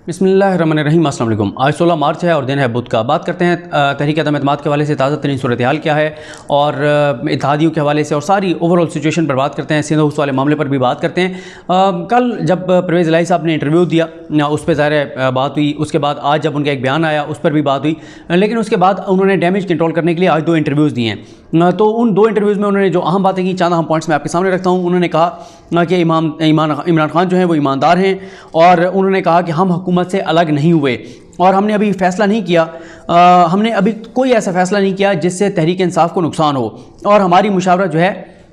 बिस्मिल्लाहिर्रहमानिर्रहीम। अस्सलाम वालेकुम। आज 16 मार्च है और दिन है बुध का। बात करते हैं तहरीक अदम एतमाद के हवाले से ताज़ा तरीन सूरत हाल क्या है और इत्तेहादियों के हवाले से और सारी ओवरऑल सिचुएशन पर बात करते हैं। सिंध हाउस वाले मामले पर भी बात करते हैं। कल जब परवेज़ इलाही साहब ने इंटरव्यू दिया उस पर ज़ाहिर बात हुई। उसके बाद आज जब उनका एक बयान आया उस पर भी बात हुई, लेकिन उसके बाद उन्होंने डैमेज कंट्रोल करने के लिए आज 2 इंटरव्यूज़ दिए हैं। तो उन 2 इंटरव्यूज़ में उन्होंने जो अहम बातें की, चंद अहम पॉइंट्स मैं आपके सामने रखता हूँ। उन्होंने कहा कि इमरान खान जो है वो ईमानदार हैं और उन्होंने कहा कि हम हुकूमत से अलग नहीं हुए और हमने अभी फ़ैसला नहीं किया, हमने अभी कोई ऐसा फ़ैसला नहीं किया जिससे तहरीक इंसाफ को नुकसान हो और हमारी मुशावरत जो है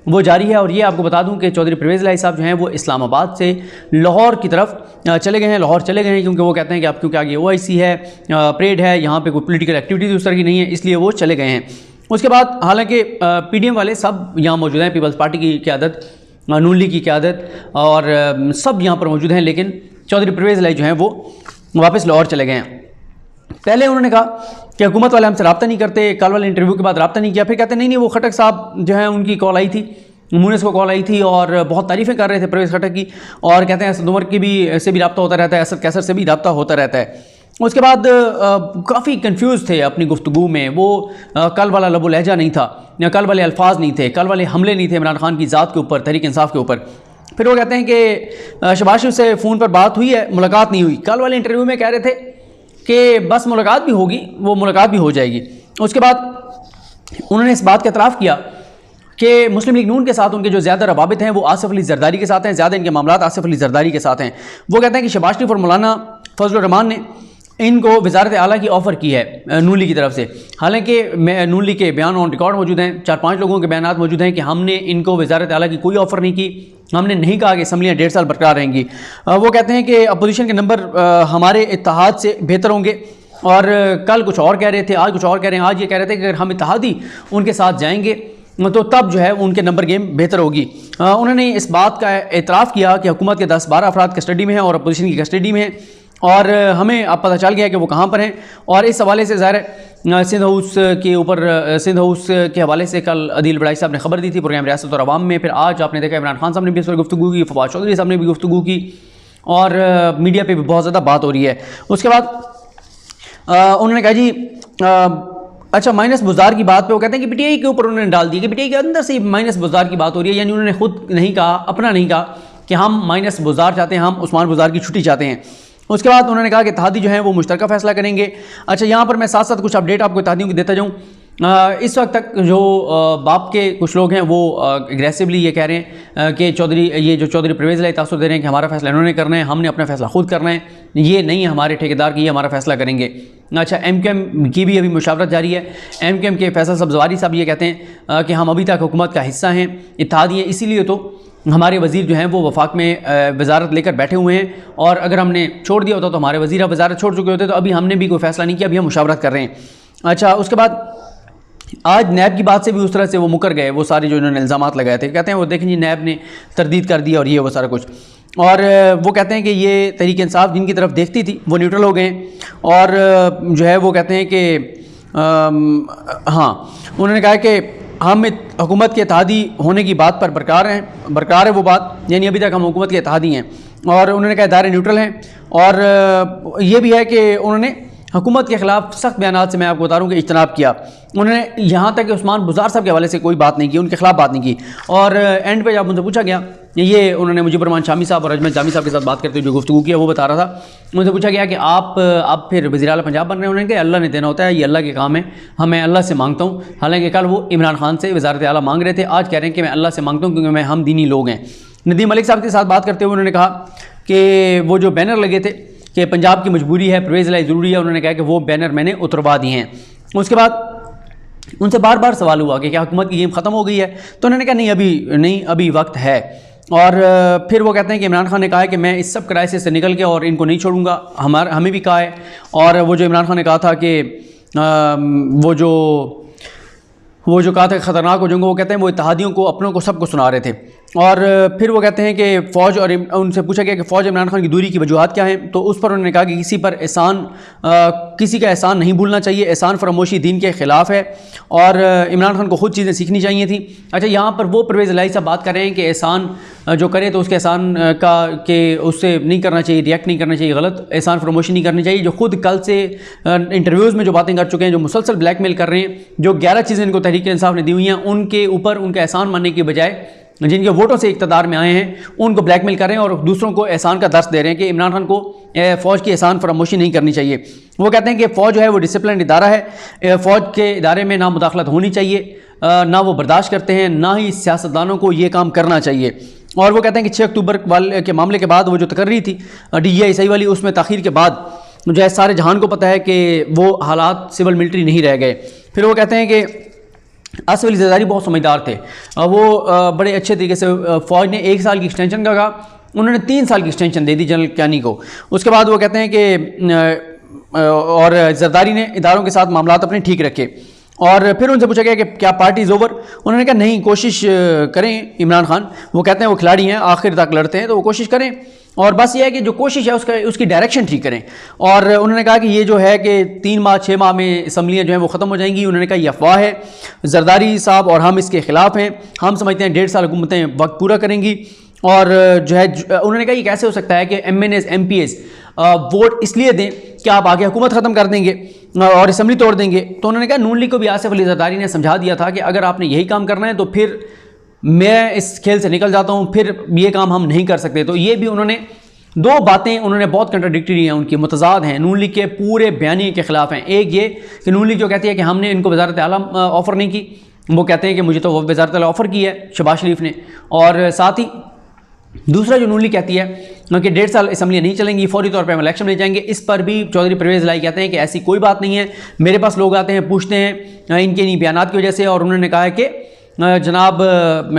वो जारी है। और ये आपको बता दूं कि चौधरी परवेज़ इलाही साहब जो हैं वो इस्लामाबाद से लाहौर की तरफ चले गए हैं। लाहौर चले गए हैं क्योंकि वो कहते हैं कि अब क्योंकि आगे OIC है, परेड है, यहाँ पे कोई पॉलिटिकल एक्टिविटीज़ उस तरह की नहीं है, इसलिए वो चले गए हैं। उसके बाद हालांकि PDM वाले सब यहाँ मौजूद हैं, पीपल्स पार्टी की क़यादत, नून लीग की क़यादत और सब यहाँ पर मौजूद हैं, लेकिन चौधरी परवेज़ इलाही जो हैं वो वापस लाहौर चले गए हैं। पहले उन्होंने कहा कि हुकूमत वाले हमसे रब्ता नहीं करते, कल वाले इंटरव्यू के बाद रब्ता नहीं किया। फिर कहते नहीं वो खटक साहब जो है उनकी कॉल आई थी, मुनीस को कॉल आई थी और बहुत तारीफ़ें कर रहे थे परवेज़ खटक की, और कहते हैं असद उमर की भी से भी रब्ता होता रहता है, असद कैसर से भी रब्ता होता रहता है। उसके बाद काफ़ी कंफ्यूज थे अपनी गुफ्तगू में। वो कल वाला लबो लहजा नहीं था, कल वाले अल्फाज नहीं थे, कल वाले हमले नहीं थे इमरान खान की ज़ात के ऊपर, तहरीक इंसाफ के ऊपर। फिर वो कहते हैं कि शहबाज शरीफ से फ़ोन पर बात हुई है, मुलाकात नहीं हुई। कल वाले इंटरव्यू में कह रहे थे कि बस मुलाकात भी होगी, वो मुलाकात भी हो जाएगी। उसके बाद उन्होंने इस बात का एतराफ़ किया कि मुस्लिम लीग नून के साथ उनके जो ज़्यादा रवाबित हैं वो आसिफ अली जरदारी के साथ हैं, ज़्यादा इनके मामलात आसिफ अली जरदारी के साथ हैं। वो कहते हैं कि शहबाज शरीफ और मौलाना फजल रहमान ने इनको वज़ारत आला की ऑफ़र की है नून लीग की तरफ से। हालांकि नून लीग के बयान ऑन रिकॉर्ड मौजूद हैं, 4-5 लोगों के बयान मौजूद हैं कि हमने इनको वज़ारत आला की कोई ऑफ़र नहीं की, हमने नहीं कहा कि असम्बलियाँ 1.5 साल बरकरार रहेंगी। वो कहते हैं कि अपोजिशन के नंबर हमारे इत्तेहाद से बेहतर होंगे और कल कुछ और कह रहे थे, आज कुछ और कह रहे हैं। आज ये कह रहे थे कि अगर हम इत्तेहादी उनके साथ जाएंगे तो तब जो है उनके नंबर गेम बेहतर होगी। उन्होंने इस बात का एतराफ़ किया कि हुकूमत के 10-12 अफराद कस्टडी में हैं और अपोजिशन की कस्टडी में हैं और हमें अब पता चल गया कि वो कहाँ पर हैं। और इस हवाले से ज़ाहिर सिंध हाउस के ऊपर, सिंध हाउस के हवाले से कल अदील बड़ाई साहब ने खबर दी थी प्रोग्राम रियासत और अवाम में। फिर आज आपने देखा इमरान खान साहब ने भी इस पर गुफ्तगू की, फवाद चौधरी साहब ने भी गुफ्तगू की और मीडिया पर भी बहुत ज़्यादा बात हो रही है। उसके बाद उन्होंने कहा जी अच्छा माइनस बुज़दार की बात पे वो कहते हैं कि PTI के ऊपर उन्होंने डाल दिया कि PTI के अंदर से माइनस बुज़दार की बात हो रही है। यानी उन्होंने खुद नहीं कहा, अपना नहीं कहा कि हम माइनस बुज़दार चाहते हैं, हम उस्मान बुज़दार की छुट्टी चाहते हैं। उसके बाद उन्होंने कहा कि इत्तेहादी जो हैं वो मुश्तरका फ़ैसला करेंगे। अच्छा, यहाँ पर मैं साथ साथ कुछ अपडेट आपको इत्तेहादियों की देता जाऊँ। इस वक्त तक जो बाप के कुछ लोग हैं वो एग्रेसिवली ये कह रहे हैं कि चौधरी परवेज़ इलाही तासुर दे रहे हैं कि हमारा फ़ैसला इन्होंने करना है, हमने अपना फ़ैसला खुद करना है, ये नहीं है हमारे ठेकेदार की, ये हमारा फ़ैसला करेंगे। अच्छा, MQM की भी अभी मुशावरत जारी है। MQM के फैसल सब्ज़वारी साहब ये कहते हैं कि हम अभी तक हुकूमत का हिस्सा हैं, इत्तेहादी हैं, इसीलिए तो हमारे वज़ीर जो हैं वो वफाक में वजारत लेकर बैठे हुए हैं और अगर हमने छोड़ दिया होता तो हमारे वज़ीर अब वजारत छोड़ चुके होते, तो अभी हमने भी कोई फ़ैसला नहीं किया, अभी हम मुशावरत कर रहे हैं। अच्छा, उसके बाद आज नैब की बात से भी उस तरह से वो मुकर गए, वो सारे जो इन्होंने इल्ज़ामात लगाए थे। कहते हैं वो देखें जी नैब ने तरदीद कर दिया और ये वो सारा कुछ, और वो कहते हैं कि ये तहरीक इंसाफ जिनकी तरफ देखती थी वो न्यूट्रल हो गए और जो है वो कहते हैं कि हाँ, उन्होंने कहा कि हम हुकूमत के इत्तेहादी होने की बात पर बरकरार है वो बात, यानी अभी तक हम हुकूमत के इत्तेहादी हैं। और उन्होंने कहा दायरे न्यूट्रल हैं और ये भी है कि उन्होंने हुकूमत के ख़िलाफ़ सख्त बयानात से मैं आपको बता रहा हूँ कि इज्तनाब किया। उन्होंने यहाँ तक कि उस्मान बुज़दार साहब के हवाले से कोई बात नहीं की, उनके खिलाफ बात नहीं की। और एंड पे जब उनसे पूछा गया, ये उन्होंने मुजीबर रहमान शामी साहब और अजमल जामी साहब के साथ बात करते हुए जो गुफ्तगू किया वो बता रहा था। उनसे पूछा गया कि आप अब फिर वज़ीर आला पंजाब बन रहे हैं। उन्होंने कहा अल्लाह ने देना होता है, ये अल्लाह के काम है, मैं अल्लाह से मांगता हूँ। हालाँकि कल वो इमरान खान से वज़ारत आला मांग रहे थे, आज कह रहे हैं कि मैं अल्लाह से मांगता हूँ क्योंकि हम दीनी लोग हैं। नदीम मलिक साहब के साथ बात करते हुए उन्होंने कहा कि वो जो बैनर लगे थे कि पंजाब की मजबूरी है, परवेज़ इलाही ज़रूरी है, उन्होंने कहा कि वो बैनर मैंने उतरवा दिए हैं। उसके बाद उनसे बार बार सवाल हुआ कि क्या हुकूमत की गेम ख़त्म हो गई है, तो उन्होंने कहा नहीं, अभी वक्त है। और फिर वो कहते हैं कि इमरान खान ने कहा है कि मैं इस सब क्राइसिस से निकल के और इनको नहीं छोड़ूंगा, हमें भी कहा है। और वो जो इमरान खान ने कहा था कि वो जो कहा था ख़तरनाक हो जाएंगे, वो कहते हैं वो इत्तेहादियों को, अपनों को, सबको सुना रहे थे। और फिर वो कहते हैं कि फ़ौज और उनसे पूछा गया कि फ़ौज इमरान खान की दूरी की वजूहत क्या हैं, तो उस पर उन्होंने कहा कि किसी का एहसान नहीं भूलना चाहिए, एहसान फरामोशी दीन के ख़िलाफ़ है और इमरान खान को ख़ुद चीज़ें सीखनी चाहिए थी। अच्छा, यहाँ पर वो परवेज़ इलाही साहब बात कर रहे हैं कि एहसान जो करे तो उसके एहसान का के उससे नहीं करना चाहिए, रिएक्ट नहीं करना चाहिए, गलत एहसान फरामोशी नहीं करनी चाहिए। जो खुद कल से इंटरव्यूज़ में जो बातें कर चुके हैं, जो मुसलसल ब्लैकमेल कर रहे हैं, जो 11 चीज़ें इनको तहरीक इंसाफ ने दी हुई हैं, उनके ऊपर उनका एहसान मानने की बजाय जिनके वोटों से इक़्तिदार में आए हैं उनको ब्लैकमेल कर रहे हैं और दूसरों को एहसान का दर्स दे रहे हैं कि इमरान खान को फ़ौज की एहसान फरामोशी नहीं करनी चाहिए। वो कहते हैं कि फ़ौज जो है वो डिसिप्लिन इदारा है, फ़ौज के इदारे में ना मुदाखलत होनी चाहिए, ना वो बर्दाश्त करते हैं, ना ही सियासतदानों को ये काम करना चाहिए। और वो कहते हैं कि 6 अक्टूबर वाले के मामले के बाद वो जो तकर्री थी DGI सही वाली, उसमें ताख़ीर के बाद जो है सारे जहान को पता है कि वो हालात सिविल मिलिट्री नहीं रह गए। फिर वो कहते हैं कि आसिफ अली ज़रदारी बहुत समझदार थे, वो बड़े अच्छे तरीके से फ़ौज ने 1 साल की एक्सटेंशन का कहा, उन्होंने 3 साल की एक्सटेंशन दे दी जनरल कियानी को। उसके बाद वो कहते हैं कि और ज़रदारी ने इदारों के साथ मामलात अपने ठीक रखे। और फिर उनसे पूछा गया कि क्या पार्टी इज़ ओवर, उन्होंने कहा नहीं, कोशिश करें इमरान खान, वो कहते हैं वो खिलाड़ी हैं, आखिर तक लड़ते हैं, तो वो कोशिश करें और बस ये है कि जो कोशिश है उसकी डायरेक्शन ठीक करें। और उन्होंने कहा कि ये जो है कि 3 माह 6 माह में असम्बलियाँ जो हैं वो ख़त्म हो जाएंगी। उन्होंने कहा ये अफवाह है, ज़रदारी साहब और हम इसके ख़िलाफ़ हैं, हम समझते हैं 1.5 साल हुकूमतें वक्त पूरा करेंगी। और जो है उन्होंने कहा ये कैसे हो सकता है कि MNAs MPs वोट इसलिए दें कि आप आगे हुकूमत ख़त्म कर देंगे और असम्बली तोड़ देंगे। तो उन्होंने कहा नून लीग को भी आसिफ अली ज़रदारी ने समझा दिया था कि अगर आपने यही काम करना है तो फिर मैं इस खेल से निकल जाता हूँ, फिर ये काम हम नहीं कर सकते। तो ये भी उन्होंने 2 बातें उन्होंने बहुत कंट्राडिक्टरी हैं, उनकी मुतज़ाद हैं, नून लीग के पूरे बयानी के ख़िलाफ़ हैं। एक ये कि नून लीग जो कहती है कि हमने इनको वज़ारत आला ऑफ़र नहीं की, वो कहते हैं कि मुझे तो वज़ारत आला ऑफ़र की है शहबाज शरीफ ने। और साथ ही दूसरा जो नून लीग कहती है कि 1.5 साल असम्बलियाँ नहीं चलेंगी, फौरी तौर पर हम इलेक्शन ले जाएंगे। इस पर भी चौधरी परवेज़ इलाही कहते हैं कि ऐसी कोई बात नहीं है, मेरे पास लोग आते हैं पूछते हैं इनके इन्हीं बयानात की वजह से, और उन्होंने कहा है कि जनाब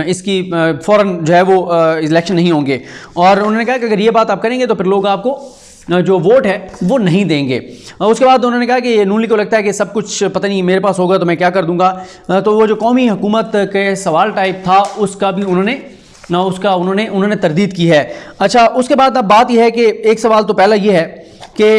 इसकी फ़ौरन जो है वो इलेक्शन नहीं होंगे। और उन्होंने कहा कि अगर ये बात आप करेंगे तो फिर लोग आपको जो वोट है वो नहीं देंगे। उसके बाद उन्होंने कहा कि नून लीग को लगता है कि सब कुछ पता नहीं मेरे पास होगा तो मैं क्या कर दूंगा। तो वो जो कौमी हुकूमत के सवाल टाइप था उसका भी उन्होंने तरदीद की है। अच्छा, उसके बाद अब बात यह है कि एक सवाल तो पहला ये है कि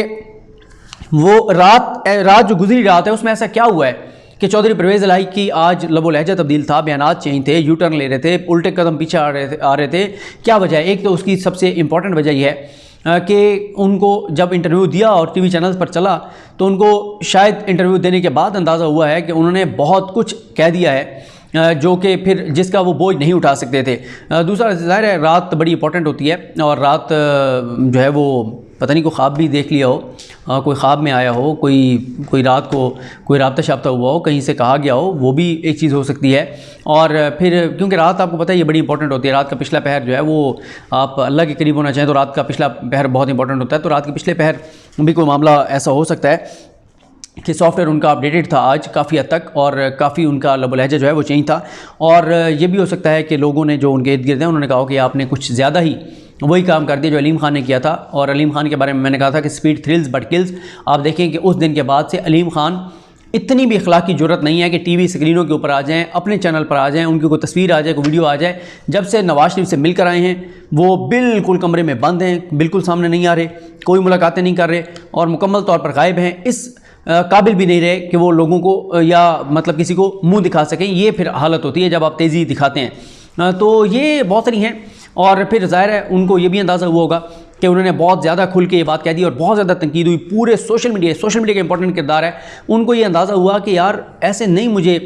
वो रात जो गुजरी रात है उसमें ऐसा क्या हुआ है कि चौधरी परवेज़ इलाही की आज लबो लहजा तब्दील था, बयानात चेंज थे, यू टर्न ले रहे थे, उल्टे कदम पीछे आ रहे थे। क्या वजह है? एक तो उसकी सबसे इंपॉर्टेंट वजह यह है कि उनको जब इंटरव्यू दिया और TV चैनल्स पर चला तो उनको शायद इंटरव्यू देने के बाद अंदाज़ा हुआ है कि उन्होंने बहुत कुछ कह दिया है जो कि फिर जिसका वो बोझ नहीं उठा सकते थे। दूसरा ज़ाहिर है रात बड़ी इंपॉर्टेंट होती है और रात जो है वो पता नहीं कोई ख्वाब भी देख लिया हो, कोई ख्वाब में आया हो, कोई रात को कोई राब्ता शाब्ता हुआ हो, कहीं से कहा गया हो, वो भी एक चीज़ हो सकती है। और फिर क्योंकि रात आपको पता है ये बड़ी इंपॉर्टेंट होती है, रात का पिछला पहर जो है वो आप अल्लाह के करीब होना चाहें तो रात का पिछला पहर बहुत इंपॉर्टेंट होता है। तो रात के पिछले पहर भी कोई मामला ऐसा हो सकता है कि सॉफ्टवेयर उनका अपडेटेड था आज काफ़ी हद तक और काफ़ी उनका लबो लहजा जो है वो चेंज था। और ये भी हो सकता है कि लोगों ने जो उनके इर्द गिर्द हैं उन्होंने कहा कि आपने कुछ ज़्यादा ही वही काम कर दिया जो अलीम खान ने किया था। और अलीम खान के बारे में मैंने कहा था कि स्पीड थ्रिल्स बट किल्स। आप देखें कि उस दिन के बाद से अलीम खान इतनी भी अखलाकी जरूरत नहीं है कि TV स्क्रीनों के ऊपर आ जाएं, अपने चैनल पर आ जाएं, उनकी कोई तस्वीर आ जाए, कोई वीडियो आ जाए। जब से नवाज शरीफ से मिलकर आए हैं वो बिल्कुल कमरे में बंद हैं, बिल्कुल सामने नहीं आ रहे, कोई मुलाकातें नहीं कर रहे और मुकम्मल तौर पर गायब हैं। इस काबिल भी नहीं रहे कि वो लोगों को या मतलब किसी को मुंह दिखा सकें। ये फिर हालत होती है जब आप तेज़ी दिखाते हैं। तो ये बहुत सारी हैं और फिर ज़ाहिर है उनको ये भी अंदाज़ा हुआ होगा कि उन्होंने बहुत ज़्यादा खुल के ये बात कह दी और बहुत ज़्यादा तनकीद हुई। पूरे सोशल मीडिया का इंपॉर्टेंट किरदार है। उनको ये अंदाज़ा हुआ कि यार ऐसे नहीं मुझे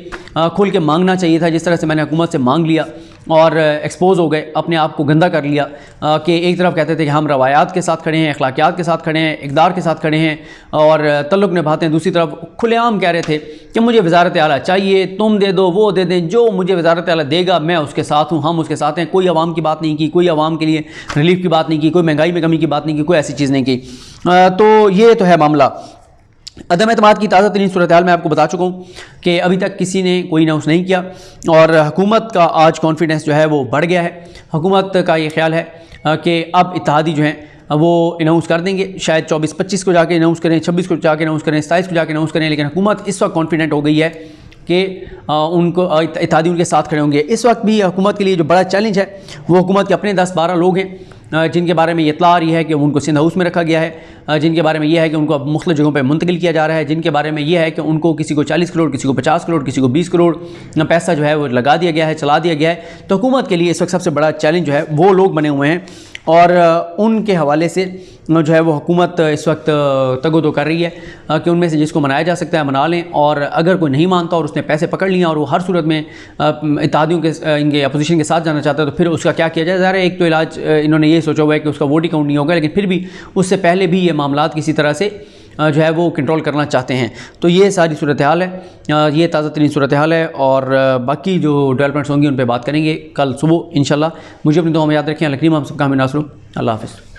खुल के मांगना चाहिए था जिस तरह से मैंने हुकूमत से मांग लिया और एक्सपोज हो गए, अपने आप को गंदा कर लिया कि एक तरफ कहते थे कि हम रवायात के साथ खड़े हैं, अखलाकियात के साथ खड़े हैं, इक़दार के साथ खड़े हैं और तल्लुक़ निभाते हैं, दूसरी तरफ खुलेआम कह रहे थे कि मुझे वज़ारत आला चाहिए, तुम दे दो, वो दे दें, जो मुझे वज़ारत आला देगा मैं उसके साथ हूँ, हम उसके साथ हैं। कोई अवाम की बात नहीं की, कोई अवाम के लिए रिलीफ की बात नहीं की, कोई महंगाई में कमी की बात नहीं की, कोई ऐसी चीज़ नहीं की। तो ये तो है मामला। अदम एतमाद की ताज़ा तरीन सूरत हाल मैं आपको बता चुका हूँ कि अभी तक किसी ने कोई अनाउंस नहीं किया और हुकूमत का आज कॉन्फिडेंस जो है वो बढ़ गया है। हुकूमत का ये ख्याल है कि अब इत्तेहादी जो हैं वो अनाउंस कर देंगे, शायद 24-25 को जाके अनाउंस करें, 26 को जाके अनाउंस करें, 27 को जाके अनाउंस करें, लेकिन हुकूमत इस वक्त कॉन्फिडेंट हो गई है कि उनको इत्तेहादी उनके साथ खड़े होंगे। इस वक्त भी हुकूमत के लिए जो बड़ा चैलेंज है वो हुकूमत के अपने 10-12 लोग हैं जिनके बारे में ये इत्तला आ रही है कि उनको सिंध हाउस में रखा गया है, जिनके बारे में यह है कि उनको अब मुख्तलिफ जगहों पर मुंतकिल किया जा रहा है, जिनके बारे में यह है कि उनको किसी को 40 करोड़, किसी को 50 करोड़, किसी को 20 करोड़ पैसा जो है वो लगा दिया गया है, चला दिया गया है। तो हुकूमत के लिए इस वक्त सबसे बड़ा चैलेंज जो है वो लोग बने हुए हैं और उनके हवाले से जो है वो हुकूमत इस वक्त तगोदो कर रही है कि उनमें से जिसको मनाया जा सकता है मना लें, और अगर कोई नहीं मानता और उसने पैसे पकड़ लिए और वो हर सूरत में इत्तेहादियों के इनके अपोजिशन के साथ जाना चाहता है तो फिर उसका क्या किया जाए। ज़ाहिर है एक तो इलाज इन्होंने ये सोचा हुआ है कि उसका वोट ही काउंट नहीं होगा, लेकिन फिर भी उससे पहले भी ये मामलात किसी तरह से जो है वो कंट्रोल करना चाहते हैं। तो ये सारी सूरत हाल है, ये ताज़ा तरीन सूरत हाल है, और बाकी जो डेवलपमेंट्स होंगी उन पर बात करेंगे कल सुबह इंशाल्लाह। मुझे अपनी दुआ में याद रखें। अल्लाह करीम हम सबका हामी नासर। अल्लाह हाफ़िज़।